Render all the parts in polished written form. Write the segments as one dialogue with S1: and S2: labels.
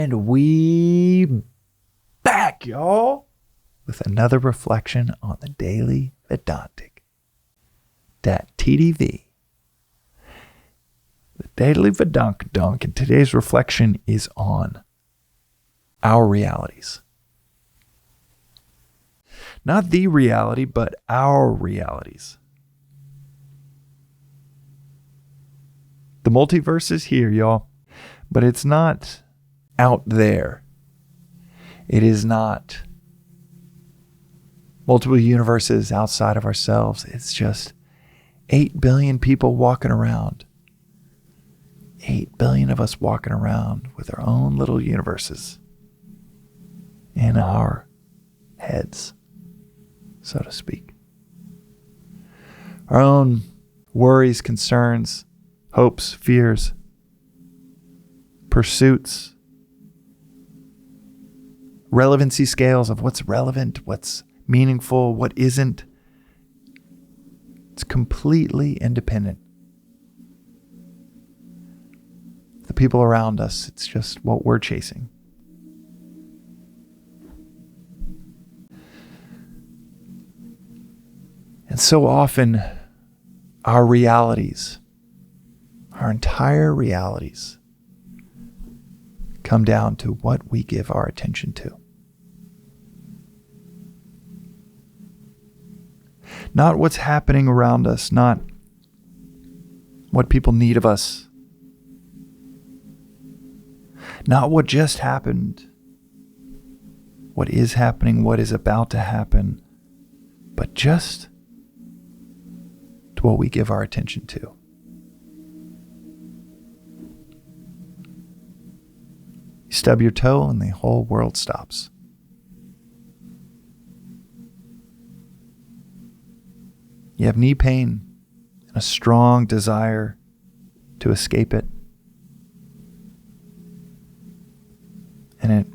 S1: And we back, y'all, with another reflection on the Daily Vedantic. Dat TDV. The Daily Vedantic, and today's reflection is on our realities. Not the reality, but our realities. The multiverse is here, y'all, but it's not out there. It is not multiple universes outside of ourselves. It's just 8 billion people walking around. 8 billion of us walking around with our own little universes in our heads, so to speak. Our own worries, concerns, hopes, fears, pursuits, relevancy scales of what's relevant, what's meaningful, what isn't. It's completely independent. The people around us, it's just what we're chasing. And so often, our realities, our entire realities, come down to what we give our attention to. Not what's happening around us, not what people need of us, not what just happened, what is happening, what is about to happen, but just to what we give our attention to. You stub your toe and the whole world stops. You have knee pain and a strong desire to escape it. And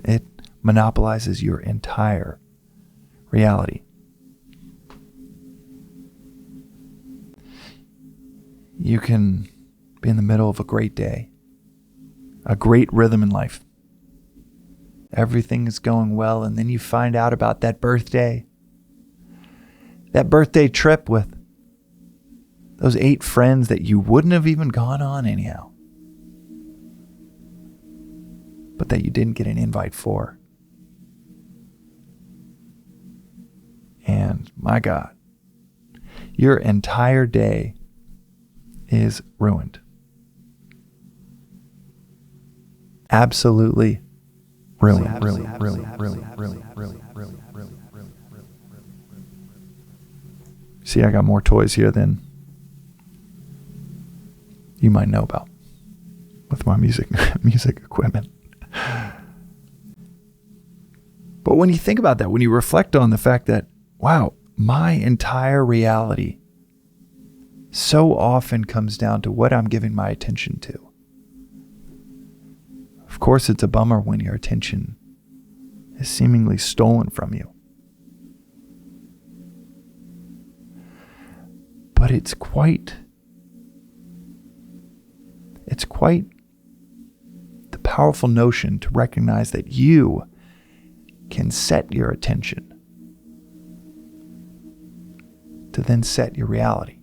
S1: it monopolizes your entire reality. You can be in the middle of a great day, a great rhythm in life. Everything is going well, and then you find out about that birthday trip with those 8 friends that you wouldn't have even gone on anyhow, but that you didn't get an invite for. And my God, your entire day is ruined. Absolutely ruined. See, I got more toys here than you might know about with my music equipment. But when you think about that, when you reflect on the fact that, wow, my entire reality so often comes down to what I'm giving my attention to. Of course, it's a bummer when your attention is seemingly stolen from you. But it's quite the powerful notion to recognize that you can set your attention to then set your reality.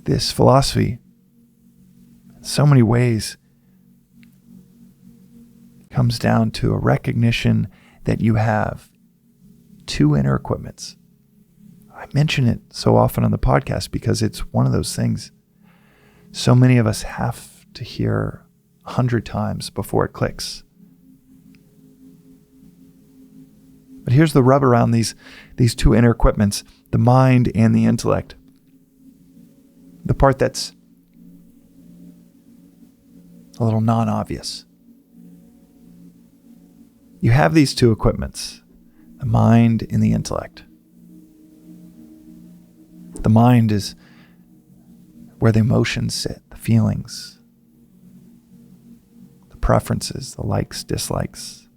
S1: This philosophy, in so many ways, comes down to a recognition that you have 2 inner equipments. I mention it so often on the podcast because it's one of those things so many of us have to hear 100 times before it clicks. But here's the rub around these 2 inner equipments, the mind and the intellect. The part that's a little non-obvious. You have these 2 equipments, the mind and the intellect. The mind is where the emotions sit, the feelings, the preferences, the likes, dislikes.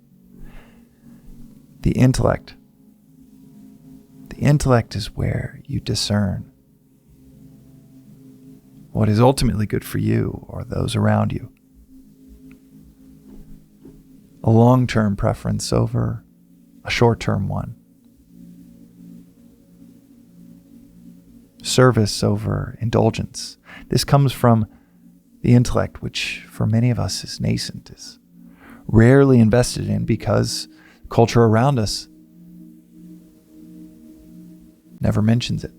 S1: The intellect is where you discern what is ultimately good for you or those around you. A long-term preference over a short-term one. Service over indulgence. This comes from the intellect, which for many of us is nascent, is rarely invested in because culture around us never mentions it,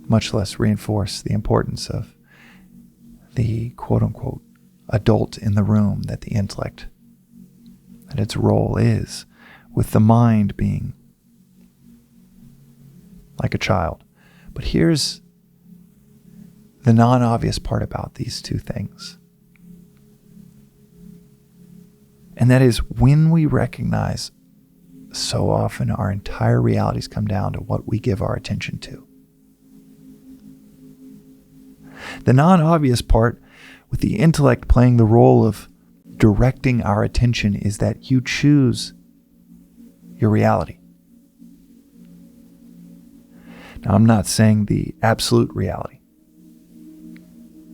S1: much less reinforce the importance of the quote-unquote adult in the room that the intellect, that its role is, with the mind being like a child. But here's the non-obvious part about these two things. And that is, when we recognize so often our entire realities come down to what we give our attention to. The non-obvious part, with the intellect playing the role of directing our attention, is that you choose your reality. Now, I'm not saying the absolute reality.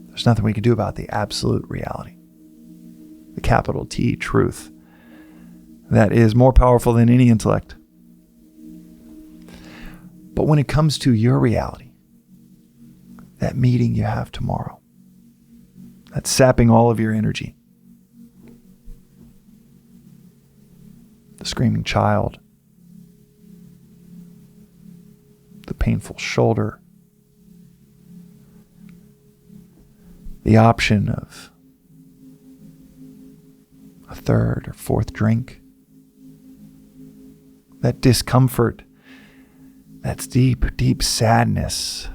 S1: There's nothing we can do about the absolute reality. The capital T, truth. That is more powerful than any intellect. But when it comes to your reality, that meeting you have tomorrow, that's sapping all of your energy, the screaming child, the painful shoulder, the option of a third or fourth drink, that discomfort, that's deep, deep sadness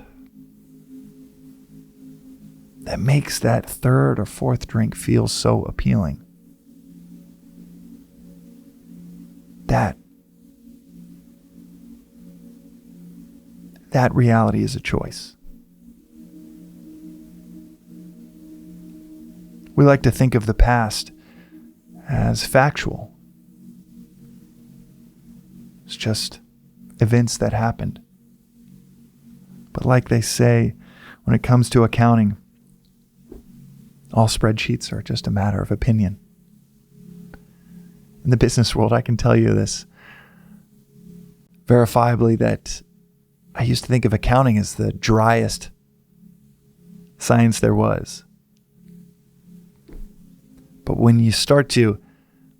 S1: that makes that third or fourth drink feel so appealing. That reality is a choice. We like to think of the past as factual. It's just events that happened. But like they say, when it comes to accounting, all spreadsheets are just a matter of opinion. In the business world, I can tell you this verifiably, that I used to think of accounting as the driest science there was. But when you start to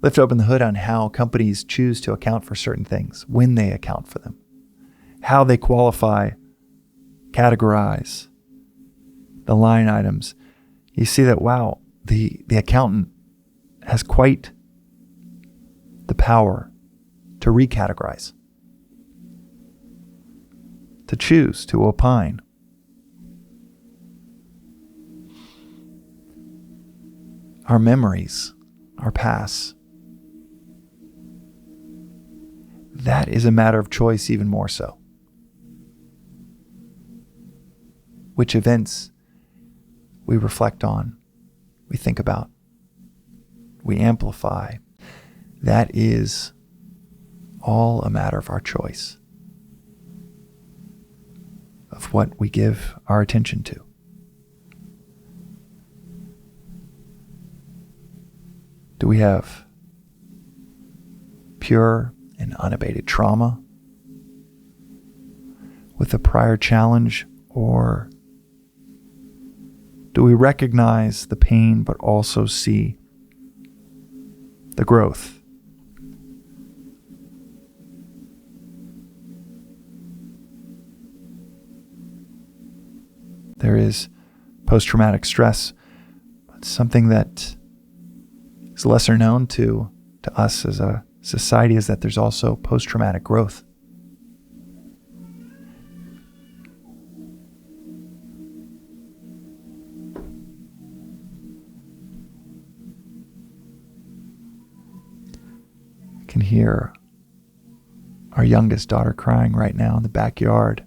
S1: lift open the hood on how companies choose to account for certain things, when they account for them, how they qualify, categorize the line items, you see that, wow, the accountant has quite the power to recategorize, to choose, to opine. Our memories, our past, that is a matter of choice even more so. Which events we reflect on, we think about, we amplify, that is all a matter of our choice, of what we give our attention to. Do we have pure and unabated trauma with a prior challenge, or do we recognize the pain but also see the growth? There is post-traumatic stress, but something that is lesser known to us as a society is that there's also post-traumatic growth. I can hear our youngest daughter crying right now in the backyard.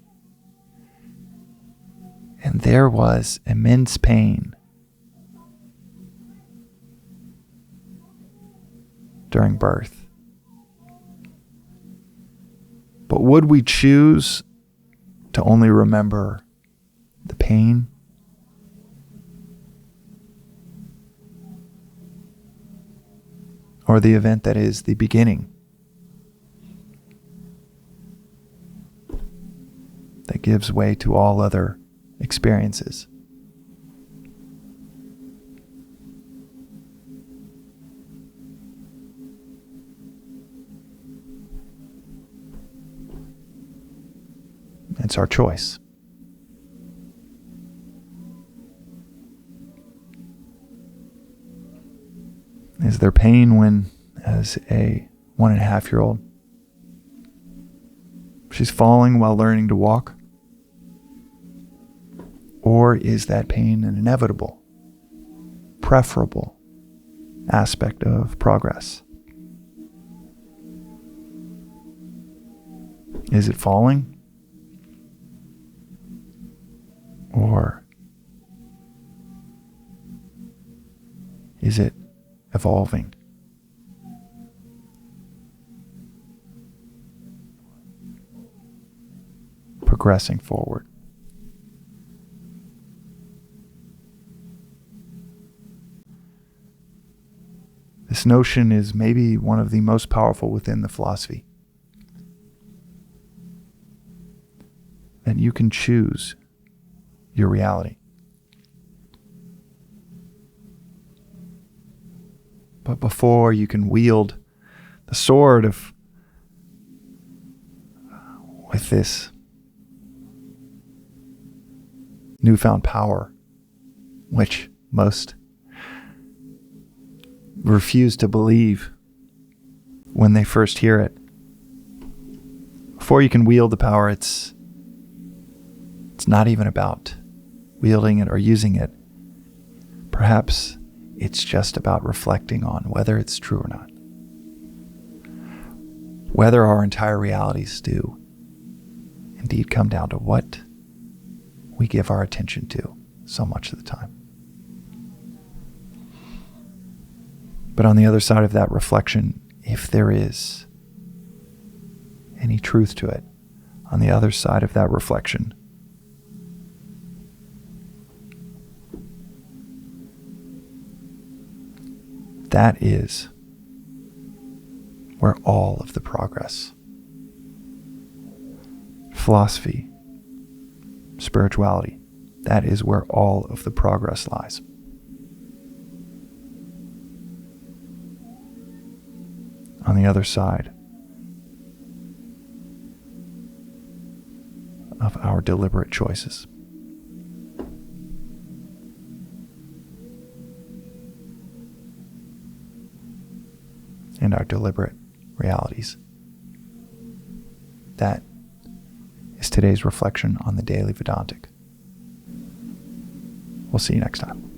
S1: And there was immense pain during birth. But would we choose to only remember the pain, or the event that is the beginning, that gives way to all other experiences. It's our choice. Is there pain when, as a 1.5-year-old, she's falling while learning to walk? Or is that pain an inevitable, preferable aspect of progress? Is it falling? Or is it evolving? Progressing forward. This notion is maybe one of the most powerful within the philosophy. That you can choose your reality. But before you can wield the sword with this newfound power, which most refuse to believe when they first hear it. Before you can wield the power, it's not even about wielding it or using it. Perhaps it's just about reflecting on whether it's true or not. Whether our entire realities do indeed come down to what we give our attention to so much of the time. But on the other side of that reflection, if there is any truth to it, on the other side of that reflection, that is where all of the progress, philosophy, spirituality, that is where all of the progress lies. On the other side of our deliberate choices. And our deliberate realities. That is today's reflection on the Daily Vedantic. We'll see you next time.